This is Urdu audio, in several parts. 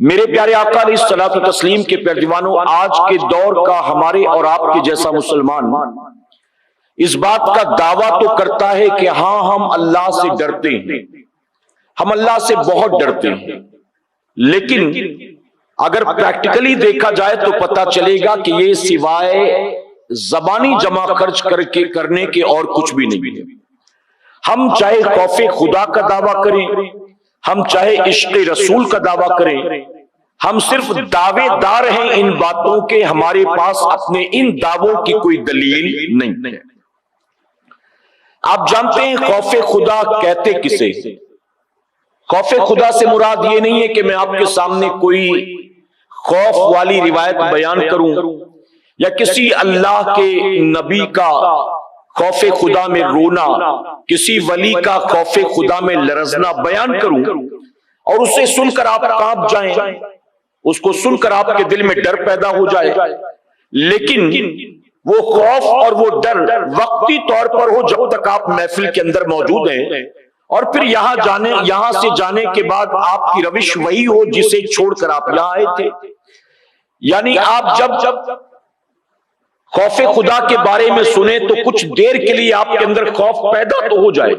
میرے پیارے آقا علیہ الصلوۃ والتسلیم کے پیروانوں، آج کے دور کا ہمارے اور آپ کے جیسا مسلمان اس بات کا دعویٰ تو کرتا ہے کہ ہاں ہم اللہ سے ڈرتے ہیں، ہم اللہ سے بہت ڈرتے ہیں، لیکن اگر پریکٹیکلی دیکھا جائے تو پتہ چلے گا کہ یہ سوائے زبانی جمع خرچ کرنے کے اور کچھ بھی نہیں ہے۔ ہم چاہے خوف خدا کا دعویٰ کریں، ہم چاہے عشق رسول کا دعویٰ کریں، ہم صرف دعوے دار ہیں ان باتوں کے، ہمارے پاس اپنے ان دعووں کی کوئی دلیل نہیں ہے۔ آپ جانتے ہیں خوف خدا کہتے کسے؟ خوف خدا سے مراد یہ نہیں ہے کہ میں آپ کے سامنے کوئی خوف والی روایت بیان کروں یا کسی اللہ کے نبی کا خوف خدا میں رونا، کسی ولی کا خوف خدا میں لرزنا بیان کروں اور اسے سن کر آپ کانپ جائیں، اس کو سن کر آپ کے دل میں ڈر پیدا ہو جائے، لیکن وہ خوف اور وہ ڈر وقتی طور پر ہو جب تک آپ محفل کے اندر موجود ہیں، اور پھر یہاں سے جانے کے بعد آپ کی روش وہی ہو جسے چھوڑ کر آپ یہاں آئے تھے۔ یعنی آپ جب خوف خدا کے بارے میں سنیں تو کچھ دیر کے لیے آپ کے اندر خوف پیدا تو ہو جائے،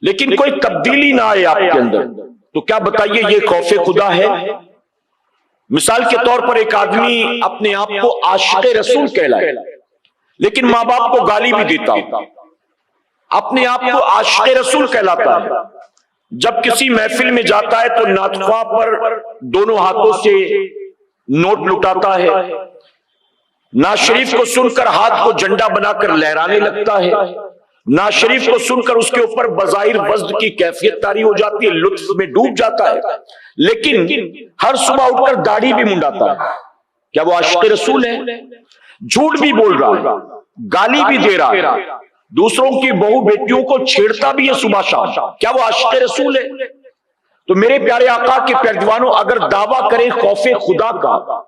لیکن کوئی تبدیلی نہ آئے آپ کے اندر، تو کیا بتائیے یہ خوف خدا ہے؟ مثال کے طور پر ایک آدمی اپنے آپ کو عاشق رسول کہلائے، لیکن ماں باپ کو گالی بھی دیتا ہو، اپنے آپ کو عاشق رسول کہلاتا ہے، جب کسی محفل میں جاتا ہے تو نعت خواہ پر دونوں ہاتھوں سے نوٹ لٹاتا ہے، نعت شریف کو سن کر ہاتھ کو جھنڈا بنا کر لہرانے لگتا ہے، نعت شریف کو سن کر اس کے اوپر بظاہر وزن کی کیفیت طاری ہو جاتی ہے، لطف میں ڈوب جاتا ہے، لیکن ہر صبح اٹھ کر داڑھی بھی منڈاتا ہے۔ کیا وہ عاشق رسول ہے؟ جھوٹ بھی بول رہا ہے، گالی بھی دے رہا ہے، دوسروں کی بہو بیٹیوں کو چھیڑتا بھی ہے صبح شام، کیا وہ عاشق رسول ہے؟ تو میرے پیارے آقا کے پیروانوں، اگر دعویٰ کریں خوف خدا کا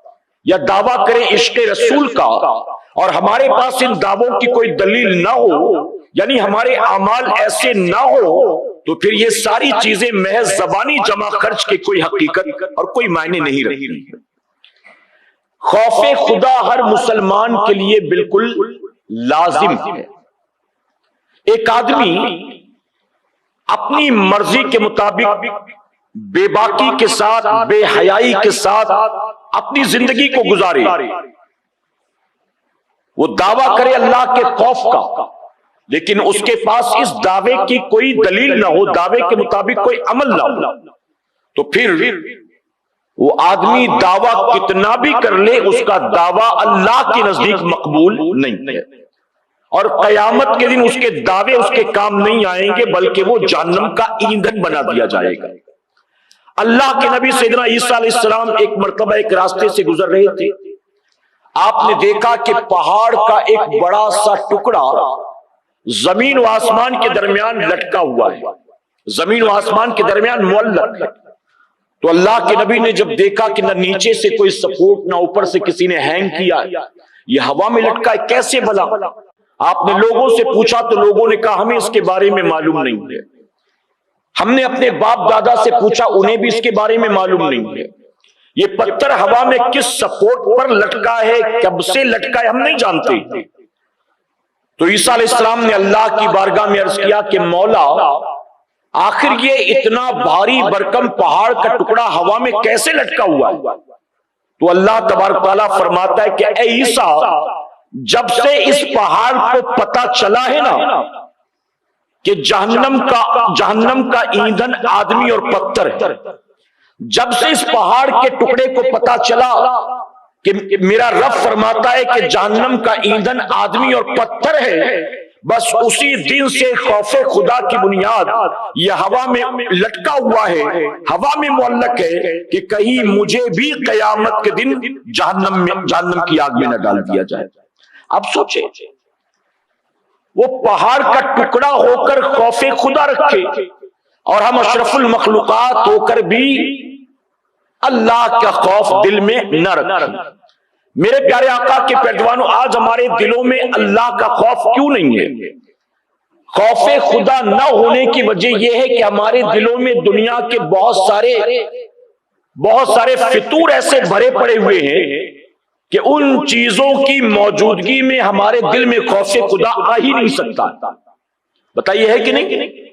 یا دعویٰ کریں عشق رسول کا اور ہمارے پاس ان دعووں کی کوئی دلیل نہ ہو، یعنی ہمارے اعمال ایسے نہ ہو، تو پھر یہ ساری چیزیں محض زبانی جمع خرچ کے کوئی حقیقت اور کوئی معنی نہیں رکھتی۔ خوف خدا ہر مسلمان کے لیے بالکل لازم ہے۔ ایک آدمی اپنی مرضی کے مطابق بے باکی کے ساتھ، بے حیائی کے ساتھ اپنی زندگی کو گزارے، وہ دعویٰ کرے اللہ کے خوف کا، لیکن اس کے پاس اس دعوے کی کوئی دلیل نہ ہو، دعوے کے مطابق کوئی عمل نہ ہو، تو پھر وہ آدمی دعویٰ کتنا بھی کر لے، اس کا دعویٰ اللہ کے نزدیک مقبول نہیں ہے، اور قیامت کے دن اس کے دعوے اس کے کام نہیں آئیں گے، بلکہ وہ جہنم کا ایندھن بنا دیا جائے گا۔ اللہ کے نبی سیدنا عیسیٰ علیہ السلام ایک مرتبہ ایک راستے سے گزر رہے تھے، آپ نے دیکھا کہ پہاڑ کا ایک بڑا سا ٹکڑا زمین و آسمان کے درمیان لٹکا ہوا ہے، زمین و آسمان کے درمیان معلق ہے۔ تو اللہ کے نبی نے جب دیکھا کہ نہ نیچے سے کوئی سپورٹ، نہ اوپر سے کسی نے ہینگ کیا، یہ ہوا میں لٹکا ہے، کیسے بلا؟ آپ نے لوگوں سے پوچھا تو لوگوں نے کہا ہمیں اس کے بارے میں معلوم نہیں ہے۔ ہم نے اپنے باپ دادا سے پوچھا، انہیں بھی اس کے بارے میں معلوم نہیں ہے۔ یہ پتھر ہوا میں کس سپورٹ پر لٹکا ہے، کب سے لٹکا ہے، ہم نہیں جانتے۔ تو عیسیٰ علیہ السلام نے اللہ کی بارگاہ میں عرض کیا کہ مولا، آخر یہ اتنا بھاری برکم پہاڑ کا ٹکڑا ہوا میں کیسے لٹکا ہوا ہے؟ تو اللہ تبارک تعالیٰ فرماتا ہے کہ اے عیسیٰ، جب سے اس پہاڑ کو پتا چلا ہے نا کہ جہنم کا ایندھن آدمی اور پتھر ہے، جب سے اس پہاڑ کے ٹکڑے کو پتا چلا کہ میرا رب فرماتا ہے کہ جہنم کا ایندھن آدمی اور پتھر ہے، بس اسی دن سے خوف خدا کی بنیاد یہ ہوا میں لٹکا ہوا ہے، ہوا میں معلق ہے کہ کہیں مجھے بھی قیامت کے دن جہنم کی آگ میں نہ ڈال دیا جائے۔ اب سوچیں، وہ پہاڑ کا ٹکڑا ہو کر خوف خدا رکھے، اور ہم اشرف المخلوقات ہو کر بھی اللہ کا خوف دل میں نہ رکھیں۔ میرے پیارے آقا کے پیروانوں، آج ہمارے دلوں میں اللہ کا خوف کیوں نہیں ہے؟ خوف خدا نہ ہونے کی وجہ یہ ہے کہ ہمارے دلوں میں دنیا کے بہت سارے بہت سارے فطور ایسے بھرے پڑے ہوئے ہیں کہ ان چیزوں کی موجودگی میں ہمارے دل میں خوف خدا آ ہی نہیں سکتا. بتائیے ہے کہ نہیں؟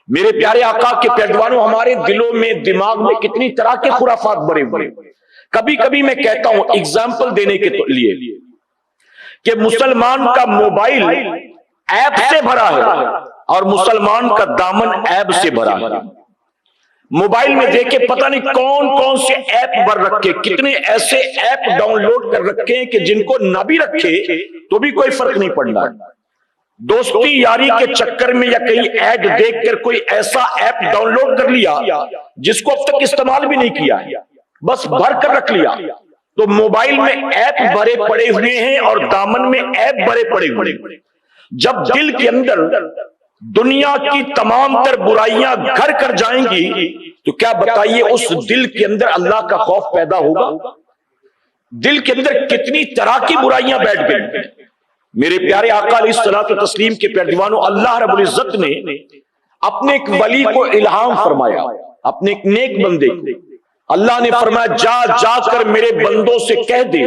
میرے پیارے آقا کے پیروانوں، ہمارے دلوں میں دماغ میں کتنی طرح کے خرافات بھرے ہوئے. کبھی کبھی میں کہتا ہوں اگزامپل دینے کے لیے کہ مسلمان کا موبائل ایپ سے بھرا ہے اور مسلمان کا دامن ایپ سے بھرا ہے. موبائل میں دیکھے پتہ نہیں کون کون سے ایپ بھر رکھے، کتنے ایسے ایپ ڈاؤن لوڈ کر رکھے ہیں کہ جن کو نہ بھی رکھے تو بھی کوئی فرق نہیں پڑنا. دوستی یاری کے چکر میں یا کہیں ایڈ دیکھ کر کوئی ایسا ایپ ڈاؤن لوڈ کر لیا جس کو اب تک استعمال بھی نہیں کیا، بس بھر کر رکھ لیا. تو موبائل میں ایپ بھرے پڑے ہوئے ہیں اور دامن میں ایپ بھرے پڑے ہوئے ہیں. جب دل کے اندر دنیا کی تمام تر برائیاں گھر کر جائیں گی تو کیا بتائیے اس دل کے اندر اللہ کا خوف پیدا ہوگا؟ دل کے اندر کتنی طرح کی برائیاں بیٹھ گئی. میرے پیارے آقا علیہ الصلوۃ والتسلیم کے پیروانوں، اللہ رب العزت نے اپنے ایک ولی کو الہام فرمایا، اپنے ایک نیک بندے کو. اللہ نے فرمایا جا جا کر میرے بندوں سے کہہ دے،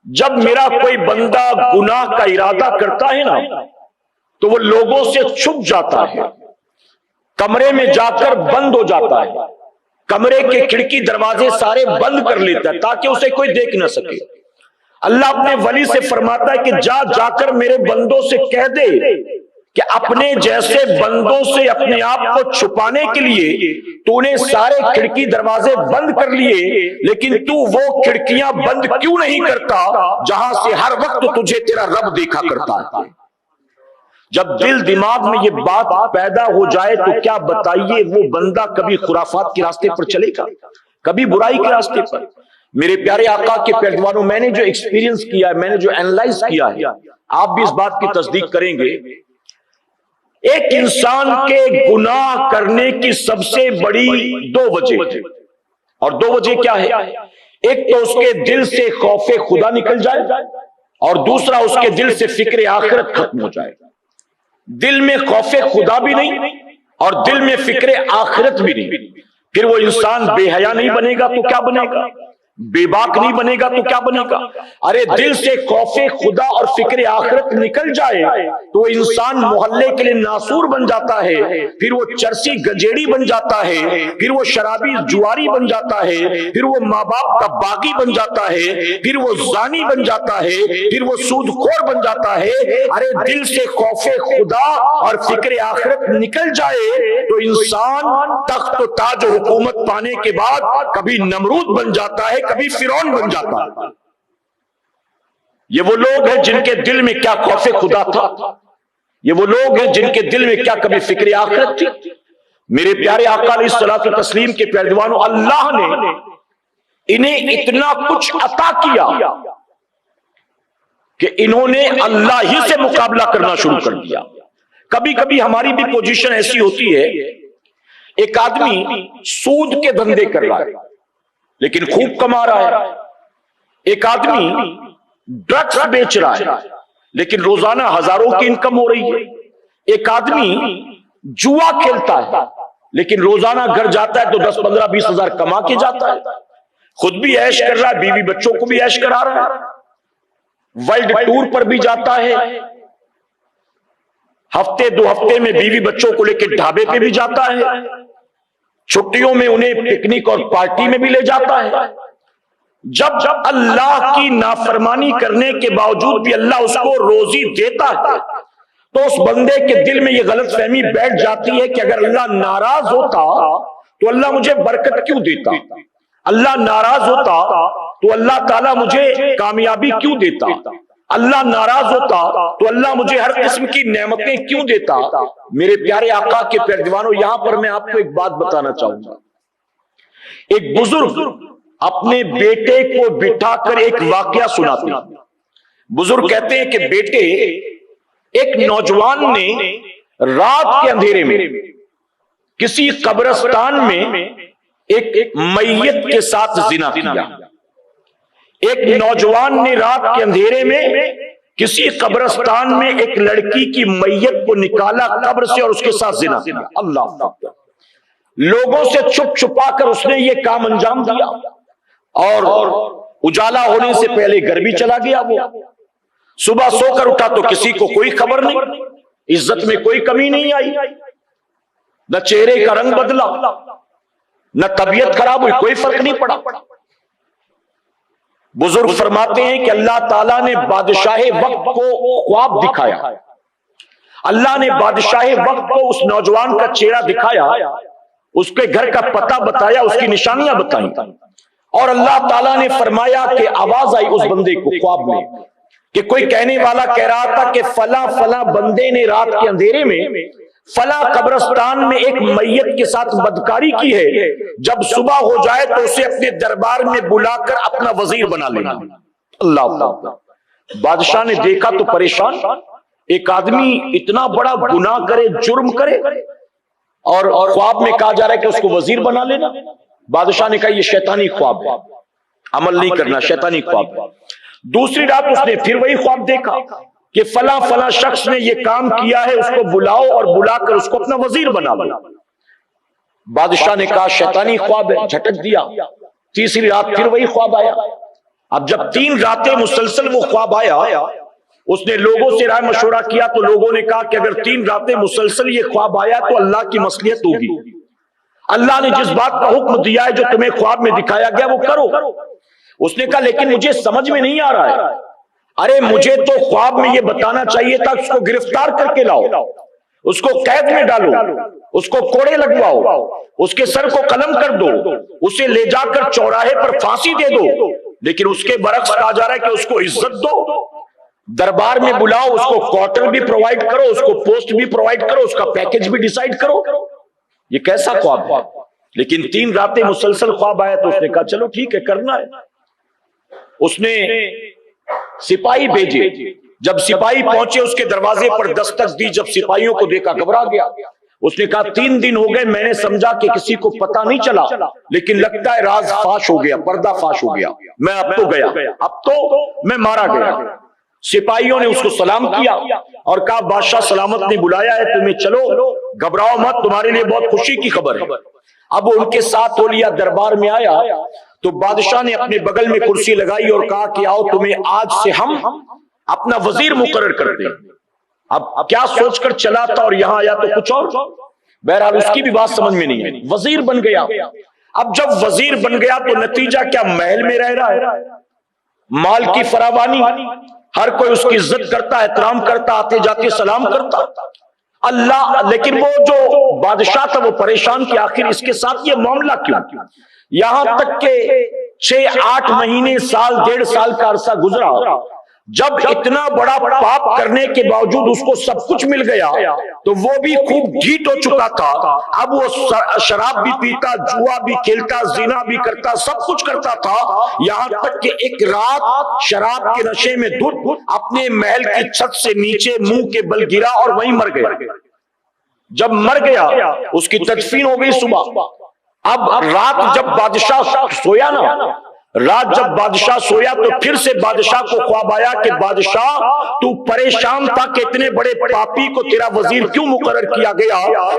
جب میرا کوئی بندہ گناہ کا ارادہ کرتا ہے نا تو وہ لوگوں سے چھپ جاتا ہے، کمرے میں جا کر بند ہو جاتا ہے، کمرے کے کھڑکی دروازے سارے بند کر لیتا ہے تاکہ اسے کوئی دیکھ نہ سکے. اللہ اپنے ولی سے فرماتا ہے کہ جا جا کر میرے بندوں سے کہہ دے کہ اپنے جیسے بندوں سے اپنے آپ کو چھپانے کے لیے تو نے سارے کھڑکی دروازے بند کر لیے، لیکن تو وہ کھڑکیاں بند کیوں نہیں کرتا جہاں سے ہر وقت تجھے تیرا رب دیکھا کرتا ہے. جب دل دماغ میں یہ بات پیدا ہو جائے تو کیا بتائیے وہ بندہ کبھی خرافات کے راستے پر چلے گا، کبھی برائی کے راستے پر. میرے پیارے آقا کے پیروانوں، میں نے جو ایکسپیرینس کیا ہے، میں نے جو اینالائز کیا ہے، آپ بھی اس بات کی تصدیق کریں گے. ایک انسان کے گناہ کرنے کی سب سے بڑی دو وجہ، اور دو وجہ کیا ہے؟ ایک تو اس کے دل سے خوف خدا نکل جائے اور دوسرا اس کے دل سے فکر آخرت ختم ہو جائے. دل میں خوف خدا بھی نہیں اور دل میں فکر آخرت بھی نہیں. پھر وہ انسان بے حیا نہیں بنے گا تو کیا بنے گا؟ بے باک نہیں بنے گا تو کیا بنے گا؟ ارے دل سے خوف خدا اور فکر آخرت نکل جائے تو انسان محلے کے لیے ناسور بن جاتا ہے، پھر وہ چرسی گجیڑی بن جاتا ہے، پھر وہ شرابی جواری بن جاتا ہے، پھر وہ ماں باپ کا باغی بن جاتا ہے، پھر وہ زانی بن جاتا ہے، پھر وہ سود خور بن جاتا ہے. ارے دل سے خوف خدا اور فکر آخرت نکل جائے تو انسان تخت و تاج و حکومت پانے کے بعد کبھی نمرود بن جاتا ہے، کبھی فرعون بن جاتا ہے. یہ وہ لوگ ہیں جن کے دل میں کیا خوف خدا تھا، یہ وہ لوگ ہیں جن کے دل میں کیا کبھی فکر آخرت تھی. میرے پیارے آقا علیہ الصلوۃ والتسلیم کے پیروانوں، اللہ نے انہیں اتنا کچھ عطا کیا کہ انہوں نے اللہ ہی سے مقابلہ کرنا شروع کر دیا. کبھی کبھی ہماری بھی پوزیشن ایسی ہوتی ہے، ایک آدمی سود کے دھندے کر رہا ہے لیکن خوب کما رہا ہے، ایک آدمی ڈرگس بیچ رہا ہے لیکن روزانہ ہزاروں کی انکم ہو رہی ہے، ایک آدمی جوا کھیلتا ہے لیکن روزانہ گھر جاتا ہے تو 10 15 20 ہزار کما کے جاتا ہے، خود بھی عیش کر رہا ہے، بیوی بچوں کو بھی عیش کرا رہا ہے، ورلڈ ٹور پر بھی جاتا ہے، ہفتے 2 ہفتے میں بیوی بچوں کو لے کے ڈھابے پہ بھی جاتا ہے، چھٹیوں میں انہیں پکنک اور پارٹی میں بھی لے جاتا ہے. جب اللہ کی نافرمانی کرنے کے باوجود بھی اللہ اس کو روزی دیتا ہے تو اس بندے کے دل میں یہ غلط فہمی بیٹھ جاتی ہے کہ اگر اللہ ناراض ہوتا تو اللہ مجھے برکت کیوں دیتا، اللہ ناراض ہوتا تو اللہ تعالیٰ مجھے کامیابی کیوں دیتا، اللہ ناراض ہوتا تو اللہ مجھے ہر قسم کی نعمتیں کیوں دیتا. میرے پیارے آقا کے پیروانوں، یہاں پر میں آپ کو ایک بات بتانا چاہوں گا. ایک بزرگ اپنے بیٹے کو بٹھا کر ایک واقعہ سناتے ہیں. بزرگ کہتے ہیں کہ بیٹے، ایک نوجوان نے رات کے اندھیرے میں کسی قبرستان میں ایک میت کے ساتھ زنا کیا. ایک نوجوان نے رات کے اندھیرے میں کسی قبرستان میں ایک لڑکی کی میت کو نکالا قبر سے اور اس کے ساتھ زنا کیا. اللہ اکبر. لوگوں سے چھپ چھپا کر اس نے یہ کام انجام دیا، اور اجالا ہونے سے پہلے گھر بھی چلا گیا۔ وہ صبح سو کر اٹھا تو کسی کو کوئی خبر نہیں، عزت میں کوئی کمی نہیں آئی، نہ چہرے کا رنگ بدلا، نہ طبیعت خراب ہوئی، کوئی فرق نہیں پڑا۔ بزرگ فرماتے ہیں کہ اللہ تعالیٰ نے بادشاہ وقت کو خواب دکھایا، اللہ نے بادشاہ وقت کو اس نوجوان کا چہرہ دکھایا، اس کے گھر کا پتہ بتایا، اس کی نشانیاں بتائیں، اور اللہ تعالیٰ نے فرمایا کہ آواز آئی اس بندے کو خواب میں کہ کوئی کہنے والا کہہ رہا تھا کہ فلاں فلاں بندے نے رات کے اندھیرے میں فلاں قبرستان میں ایک میت کے ساتھ بدکاری کی ہے، جب صبح ہو جائے تو اسے اپنے دربار میں بلا کر اپنا وزیر بنا لینا۔ اللہ بادشاہ نے دیکھا تو پریشان، ایک آدمی اتنا بڑا گناہ کرے، جرم کرے، اور خواب میں کہا جا رہا ہے کہ اس کو وزیر بنا لینا۔ بادشاہ نے کہا یہ شیطانی خواب ہے، عمل نہیں کرنا، شیطانی خواب ہے۔ دوسری رات اس نے پھر وہی خواب دیکھا کہ فلاں فلاں شخص نے یہ کام کیا ہے، اس کو بلاؤ اور بلا کر اس کو اپنا وزیر بنا لو۔ بادشاہ نے کہا شیطانی خواب ہے، جھٹک دیا۔ تیسری رات پھر وہی خواب آیا۔ اب جب 3 راتیں مسلسل وہ خواب آیا، اس نے لوگوں سے رائے مشورہ کیا تو لوگوں نے کہا کہ اگر 3 راتیں مسلسل یہ خواب آیا تو اللہ کی مصلحت ہوگی، اللہ نے جس بات کا حکم دیا ہے جو تمہیں خواب میں دکھایا گیا وہ کرو۔ اس نے کہا لیکن مجھے سمجھ میں نہیں آ رہا ہے، ارے مجھے تو خواب میں یہ بتانا چاہیے تھا اس کو گرفتار کر کے لاؤ، اس کو قید میں ڈالو، اس کو کوڑے لگواؤ، اس کے سر کو قلم کر دو، اسے لے جا کر چوراہے پر پھانسی دے دو، لیکن اس کے برعکس کہا جا رہا ہے کہ اس کو عزت دو، دربار میں بلاؤ، اس کو کوارٹر بھی پرووائڈ کرو، اس کو پوسٹ بھی پرووائڈ کرو، اس کا پیکج بھی ڈیسائیڈ کرو۔ یہ کیسا خواب ہے؟ لیکن 3 راتیں مسلسل خواب آیا تو اس نے کہا چلو ٹھیک ہے، کرنا ہے۔ اس نے سپاہی بھیجے، جب سپاہی پہنچے اس کے دروازے پر دستک دی، جب سپاہیوں کو دیکھا گھبرا گیا۔ اس نے کہا 3 دن ہو گئے، میں نے سمجھا کہ کسی کو پتہ نہیں چلا، لیکن لگتا ہے راز فاش ہو گیا، پردہ فاش ہو گیا، میں اب تو گیا، اب تو میں مارا گیا۔ سپاہیوں نے اس کو سلام کیا اور کہا بادشاہ سلامت نے بلایا ہے تمہیں، چلو گھبراؤ مت، تمہارے لیے بہت خوشی کی خبر ہے۔ اب وہ ان کے ساتھ اولیا دربار میں آیا تو بادشاہ نے اپنے بغل میں کرسی لگائی اور کہا کہ آؤ تمہیں آج سے ہم اپنا وزیر مقرر کرتے ہیں۔ اب کیا سوچ کر چلا تھا اور یہاں آیا تو کچھ اور، بہرحال اس کی بھی بات سمجھ میں نہیں آئی، وزیر بن گیا۔ اب جب وزیر بن گیا تو نتیجہ کیا، محل میں رہ رہا ہے، مال کی فراوانی، ہر کوئی اس کی عزت کرتا، احترام کرتا، آتے جاتے سلام کرتا۔ اللہ لیکن وہ جو بادشاہ تھا وہ پریشان کہ آخر اس کے ساتھ یہ معاملہ کیوں، یہاں تک کہ 6-8 مہینے، سال 1.5 سال کا عرصہ گزرا، جب اتنا بڑا پاپ کرنے کے باوجود اس کو سب کچھ مل گیا تو وہ بھی خوب ڈھیٹ ہو چکا تھا۔ اب وہ شراب بھی پیتا، جوا بھی کھیلتا، زنا بھی کرتا، سب کچھ کرتا تھا، یہاں تک کہ ایک رات شراب کے نشے میں دھت اپنے محل کی چھت سے نیچے منہ کے بل گرا اور وہیں مر گیا۔ جب مر گیا اس کی تدفین ہو گئی صبح۔ اب رات جب بادشاہ سویا نا، رات جب بادشاہ سویا تو پھر سے بادشاہ کو خواب آیا کہ بادشاہ تو پریشان تھا کہ اتنے بڑے پاپی کو تیرا وزیر کیوں مقرر کیا گیا؟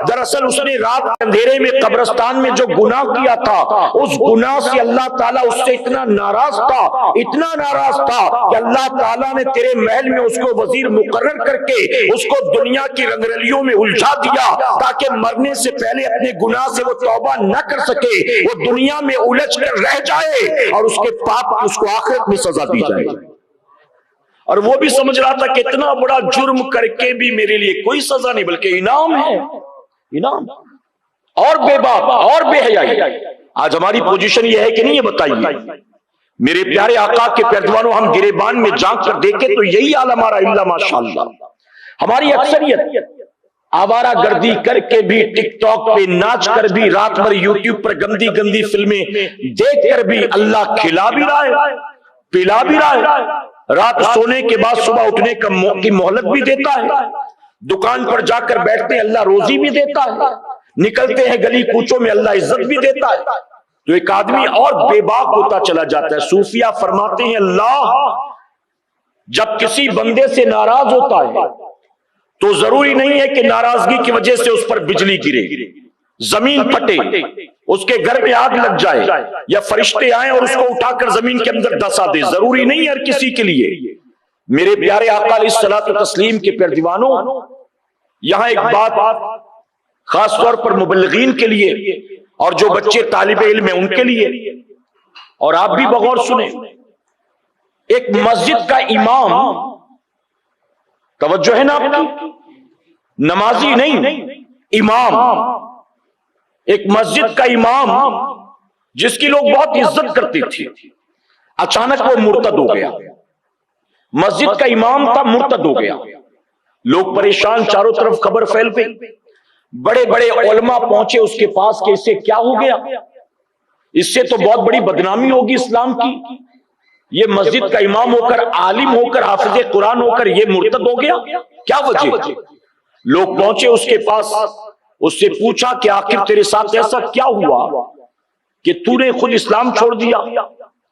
دراصل اس نے رات اندھیرے میں قبرستان میں جو گناہ کیا تھا، اس گناہ سے اللہ تعالیٰ اس سے اتنا ناراض تھا، اتنا ناراض تھا کہ اللہ تعالیٰ نے تیرے محل میں اس کو وزیر مقرر کر کے اس کو دنیا کی رنگرلیوں میں الجھا دیا تاکہ مرنے سے پہلے اپنے گناہ سے وہ توبہ نہ کر سکے، وہ دنیا میں الجھ کر رہ جائے اور اس کے پاپ اس کو آخرت میں سزا دی جائے۔ اور وہ بھی سمجھ رہا تھا کہ اتنا بڑا جرم کر کے بھی میرے لیے کوئی سزا نہیں بلکہ انعام ہے، انعام۔ اور بے باک اور بے حیائی، آج ہماری پوزیشن یہ ہے کہ نہیں، یہ بتائیے میرے پیارے آقا کے پیروانوں، ہم گریبان میں جھانک کر دیکھیں تو یہی حال ہمارا، الا ماشاءاللہ۔ ہماری اکثریت آوارہ گردی کر کے بھی، ٹک ٹاک پہ ناچ کر بھی، رات بھر یوٹیوب پر گندی گندی فلمیں دیکھ کر بھی اللہ کھلا بھی رہا ہے، پلا بھی رہا ہے، رات سونے کے بعد صبح اٹھنے کی مہلت بھی دیتا ہے، دکان پر جا کر بیٹھتے ہیں اللہ روزی بھی دیتا ہے، نکلتے ہیں گلی کوچوں میں اللہ عزت بھی دیتا ہے۔ تو ایک آدمی اور بے باک ہوتا چلا جاتا ہے۔ صوفیہ فرماتے ہیں اللہ جب کسی بندے سے ناراض ہوتا ہے تو ضروری نہیں ہے کہ ناراضگی کی وجہ سے اس پر بجلی گرے، زمین پھٹے، اس کے گھر میں آگ لگ جائے، یا فرشتے آئیں اور اس کو اٹھا کر زمین کے اندر دھسا دے، ضروری نہیں ہر کسی کے لیے۔ میرے پیارے آقا علیہ الصلوۃ والتسلیم کے پیارے دیوانوں، یہاں ایک بات خاص طور پر مبلغین کے لیے اور جو بچے طالب علم ہیں ان کے لیے، اور آپ بھی بغور سنیں، ایک مسجد کا امام، توجہ ہے نا آپ کی، نمازی نہیں، امام، ایک مسجد کا امام جس کی لوگ بہت عزت کرتے تھے، اچانک وہ مرتد ہو گیا۔ مسجد کا امام تھا، مرتد ہو گیا، لوگ پریشان، چاروں طرف خبر پھیل گئی، بڑے بڑے علماء پہنچے اس کے پاس کہ اس سے کیا ہو گیا، اس سے تو بہت بڑی بدنامی ہوگی اسلام کی، یہ مسجد کا امام ہو کر، عالم ہو کر، حافظ قرآن ہو کر یہ مرتد ہو گیا، کیا وجہ؟ لوگ پہنچے اس کے پاس، اس سے پوچھا کہ آخر تیرے ساتھ ایسا کیا ہوا کہ تو نے خود اسلام چھوڑ دیا،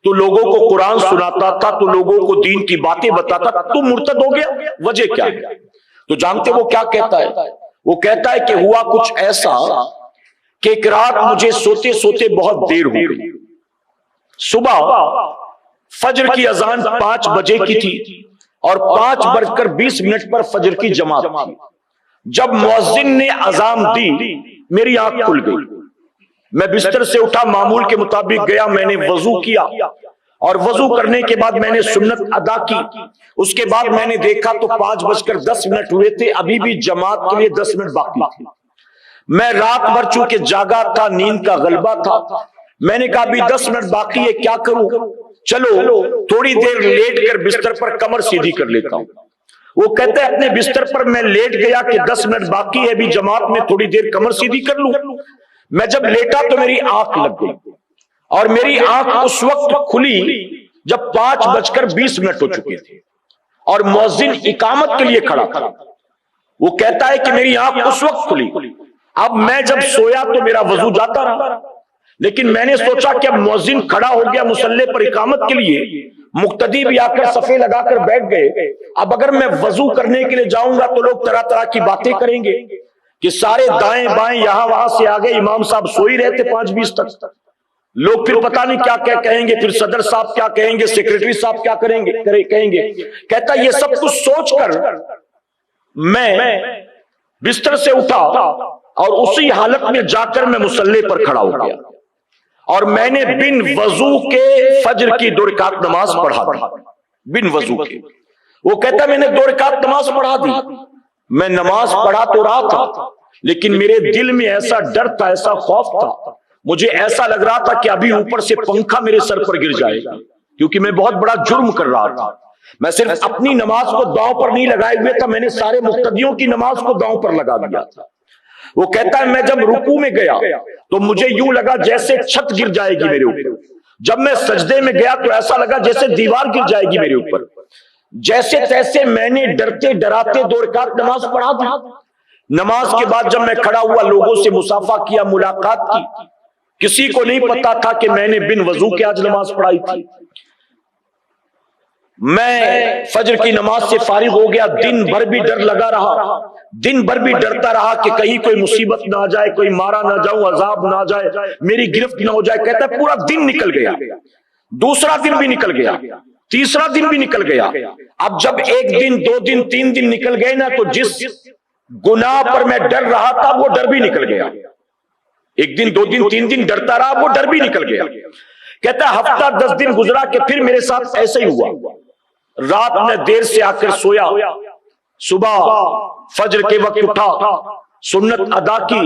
تو لوگوں کو قرآن سناتا تھا، تو لوگوں کو دین کی باتیں بتاتا تھا، تو مرتد ہو گیا، وجہ کیا ہے؟ تو جانتے وہ کیا کہتا ہے؟ وہ کہتا ہے کہ ہوا کچھ ایسا کہ ایک رات مجھے سوتے سوتے بہت دیر ہو گئی، صبح فجر کی اذان 5 بجے کی تھی اور 5:20 پر فجر کی جماعت تھی۔ جب مؤذن نے اذان دی میری آنکھ کھل گئی، میں بستر سے اٹھا، معمول کے مطابق گیا، میں نے وضو کیا، اور وضو کرنے کے بعد میں نے سنت ادا کی۔ اس کے بعد میں نے دیکھا تو 5:10 ہوئے تھے، ابھی بھی جماعت کے لیے 10 منٹ باقی تھے۔ میں رات بھر چونکہ جاگا تھا، نیند کا غلبہ تھا، میں نے کہا ابھی 10 منٹ باقی ہے، کیا کروں؟ چلو تھوڑی دیر لیٹ کر بستر پر کمر سیدھی کر لیتا ہوں۔ وہ کہتا ہے اپنے بستر پر میں لیٹ گیا کہ 10 منٹ باقی ہے، ابھی جماعت میں تھوڑی دیر کمر سیدھی کر لوں۔ میں جب لیٹا تو میری آنکھ لگ گئی، اور میری آنکھ اس وقت کھلی جب 5:20 ہو چکے تھے اور مؤذن اقامت کے لیے کھڑا تھا۔ وہ کہتا ہے کہ میری آنکھ اس وقت کھلی، اب میں جب سویا تو میرا وضو جاتا رہا، لیکن میں نے سوچا کہ اب مؤذن کھڑا ہو گیا مصلی پر اقامت کے لیے، مقتدی بھی آ کر صفے لگا کر بیٹھ گئے، اب اگر میں وضو کرنے کے لیے جاؤں گا تو لوگ طرح طرح کی باتیں کریں گے کہ سارے دائیں بائیں یہاں وہاں سے آگے، امام صاحب سوئی رہتے 5:20 تک، لوگ پھر پتہ نہیں کیا کیا کہیں گے، پھر صدر صاحب کیا کہیں گے، سیکریٹری صاحب کیا کہیں گے۔ کہتا یہ سب کچھ سوچ کر میں بستر سے اٹھا اور اسی حالت میں جا کر میں مصلی پر کھڑا ہو گیا، اور میں نے بن وضو کے فجر کی 2 رکعت نماز پڑھا دی، بن وضو کے۔ وہ کہتا میں نے 2 رکعت نماز پڑھا دی، میں نماز پڑھا تو رہا تھا، لیکن میرے دل میں ایسا ڈر تھا، ایسا خوف تھا، مجھے ایسا لگ رہا تھا کہ ابھی اوپر سے پنکھا میرے سر پر گر جائے گا، کیونکہ میں بہت بڑا جرم کر رہا تھا۔ میں صرف اپنی نماز کو داؤں پر نہیں لگائے ہوئے تھا، میں نے سارے مقتدیوں کی نماز کو داؤں پر لگا دیا تھا۔ وہ کہتا ہے میں جب رکوع میں گیا تو مجھے یوں لگا جیسے چھت گر جائے گی میرے اوپر، جب میں سجدے میں گیا تو ایسا لگا جیسے دیوار گر جائے گی میرے اوپر۔ جیسے تیسے میں نے ڈرتے ڈراتے 2 رکعت نماز پڑھا دی۔ نماز کے بعد جب میں کھڑا ہوا، لوگوں سے مصافحہ کیا، ملاقات کی، کسی کو نہیں پتا تھا کہ میں نے بن وضو کے آج نماز پڑھائی تھی۔ میں فجر کی نماز سے فارغ ہو گیا، دن بھر بھی ڈر لگا رہا، دن بھر بھی ڈرتا رہا کہ کہیں کوئی مصیبت نہ آ جائے، کوئی مارا نہ جاؤں، عذاب نہ آ جائے، میری گرفت نہ ہو جائے۔ کہتا ہے پورا دن نکل گیا، دوسرا دن بھی نکل گیا، تیسرا دن بھی نکل گیا۔ اب جب 1 دن 2 دن 3 دن نکل گئے نا، تو جس گناہ پر میں ڈر رہا تھا وہ ڈر بھی نکل گیا۔ 1 دن 2 دن 3 دن ڈرتا رہا، وہ ڈر بھی نکل گیا۔ کہتا ہے ہفتہ 10 دن گزرا کہ پھر میرے ساتھ ایسے ہی ہوا، رات میں دیر سے آ کر سویا، صبح فجر کے وقت اٹھا، سنت ادا کی،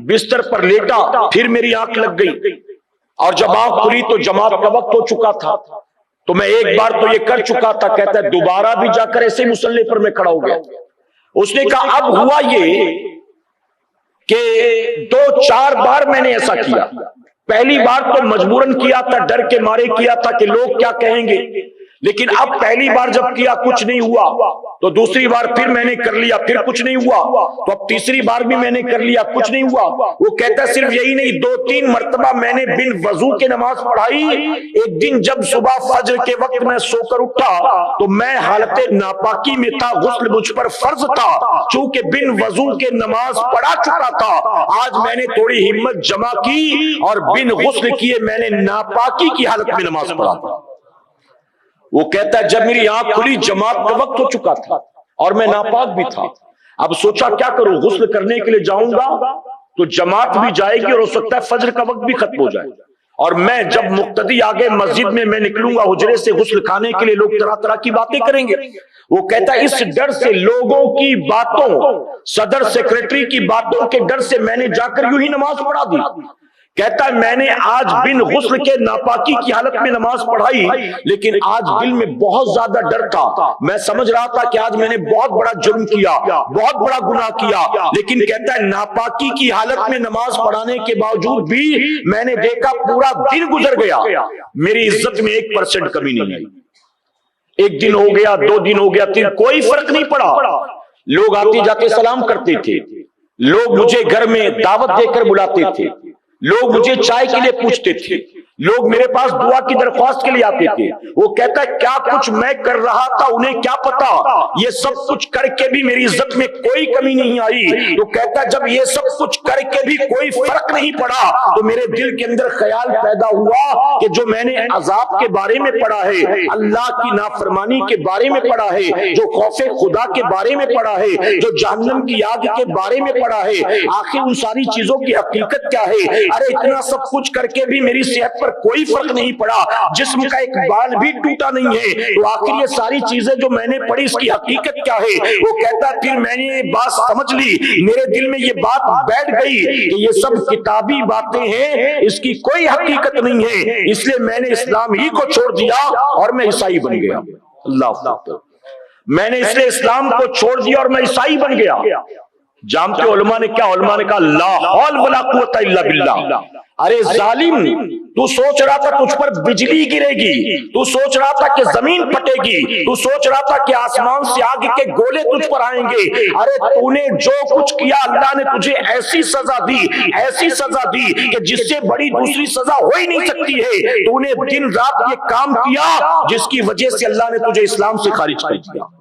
بستر پر لیٹا، پھر میری آنکھ لگ گئی، اور جب آنکھ کھلی تو جماعت کا وقت ہو چکا تھا، تو میں ایک بار تو یہ کر چکا تھا۔ کہتا ہے دوبارہ بھی جا کر ایسے مصلی پر میں کھڑا ہو گیا۔ اس نے کہا اب ہوا یہ کہ 2-4 بار میں نے ایسا کیا، پہلی بار تو مجبوراً کیا تھا، ڈر کے مارے کیا تھا کہ لوگ کیا کہیں گے، لیکن اب پہلی بار جب کیا کچھ نہیں ہوا، تو دوسری بار پھر میں نے کر لیا، پھر کچھ نہیں ہوا، تو اب تیسری بار بھی میں نے کر لیا، کچھ نہیں ہوا۔ وہ کہتا ہے صرف یہی نہیں، 2-3 مرتبہ میں نے بن وضو کے نماز پڑھائی۔ ایک دن جب صبح فجر کے وقت میں سو کر اٹھا تو میں حالت ناپاکی میں تھا، غسل مجھ پر فرض تھا، چونکہ بن وضو کے نماز پڑھا چکا تھا۔ آج میں نے تھوڑی ہمت جمع کی اور بن غسل کیے میں نے ناپاکی کی حالت میں نماز پڑھا۔ وہ کہتا ہے جب میری آنکھ کھلی جماعت کا وقت ہو چکا تھا اور میں ناپاک بھی تھا۔ اب سوچا کیا کروں، غسل کرنے کے لیے جاؤں گا تو جماعت بھی جائے گی اور ہو سکتا ہے فجر کا وقت بھی ختم ہو جائے، اور میں جب مقتدی آگے مسجد میں نکلوں گا حجرے سے غسل کھانے کے لیے، لوگ طرح طرح کی باتیں کریں گے۔ وہ کہتا ہے اس ڈر سے، لوگوں کی باتوں، صدر سیکریٹری کی باتوں کے ڈر سے میں نے جا کر یوں ہی نماز پڑھا دی۔ کہتا ہے میں نے آج بن غسل کے ناپاکی کی حالت میں نماز پڑھائی، لیکن آج دل میں بہت زیادہ ڈر تھا۔ میں سمجھ رہا تھا کہ آج میں نے بہت بڑا جرم کیا، بہت بڑا گناہ کیا، لیکن کہتا ہے ناپاکی کی حالت میں نماز پڑھانے کے باوجود بھی میں نے دیکھا پورا دن گزر گیا، میری عزت میں 1% کمی نہیں آئی۔ ایک دن ہو گیا، 2 دن ہو گیا، 3، کوئی فرق نہیں پڑا۔ لوگ آتے جاتے سلام کرتے تھے، لوگ مجھے گھر میں دعوت دے کر بلاتے تھے، لوگ مجھے چائے کے لیے پوچھتے تھے، لوگ میرے پاس دعا کی درخواست کے لیے آتے تھے۔ وہ کہتا ہے کیا کچھ میں کر رہا تھا انہیں کیا پتا، یہ سب کچھ کر کے بھی میری عزت میں کوئی کمی نہیں آئی۔ تو کہتا ہے جب یہ سب کچھ کر کے بھی کوئی فرق نہیں پڑا تو میرے دل کے اندر خیال پیدا ہوا کہ جو میں نے عذاب کے بارے میں پڑھا ہے، اللہ کی نافرمانی کے بارے میں پڑھا ہے، جو خوف خدا کے بارے میں پڑھا ہے، جو جہنم کی آگ کے بارے میں پڑھا ہے، آخر ان ساری چیزوں کی حقیقت کیا ہے؟ ارے اتنا سب کچھ کر کے بھی میری صحت پر کوئی فرق نہیں پڑا، جسم کا ایک بال بھی ٹوٹا نہیں ہے، تو آخر یہ ساری چیزیں جو میں نے پڑھی اس کی حقیقت کیا ہے؟ وہ کہتا ہے پھر میں نے یہ بات سمجھ لی، میرے دل میں یہ بات بیٹھ گئی کہ یہ سب کتابی باتیں ہیں، اس کی کوئی حقیقت نہیں ہے، اس لیے میں نے اسلام ہی کو چھوڑ دیا اور میں عیسائی بن گیا۔ اللہ اکبر، میں نے اس لیے اسلام کو چھوڑ دیا اور میں عیسائی بن گیا۔ جانتے علماء نے کیا؟ علماء نے کہا لا حول ولا قوت الا باللہ۔ ارے ظالم، تو سوچ رہا تھا تجھ پر بجلی گرے گی، تو سوچ رہا تھا کہ زمین پھٹے گی، تو سوچ رہا تھا کہ آسمان سے آگ کے گولے تجھ پر آئیں گے۔ ارے تو نے جو کچھ کیا اللہ نے تجھے ایسی سزا دی، ایسی سزا دی کہ جس سے بڑی دوسری سزا ہو ہی نہیں سکتی ہے۔ تو نے دن رات یہ کام کیا جس کی وجہ سے اللہ نے تجھے اسلام سے خارج کر دیا۔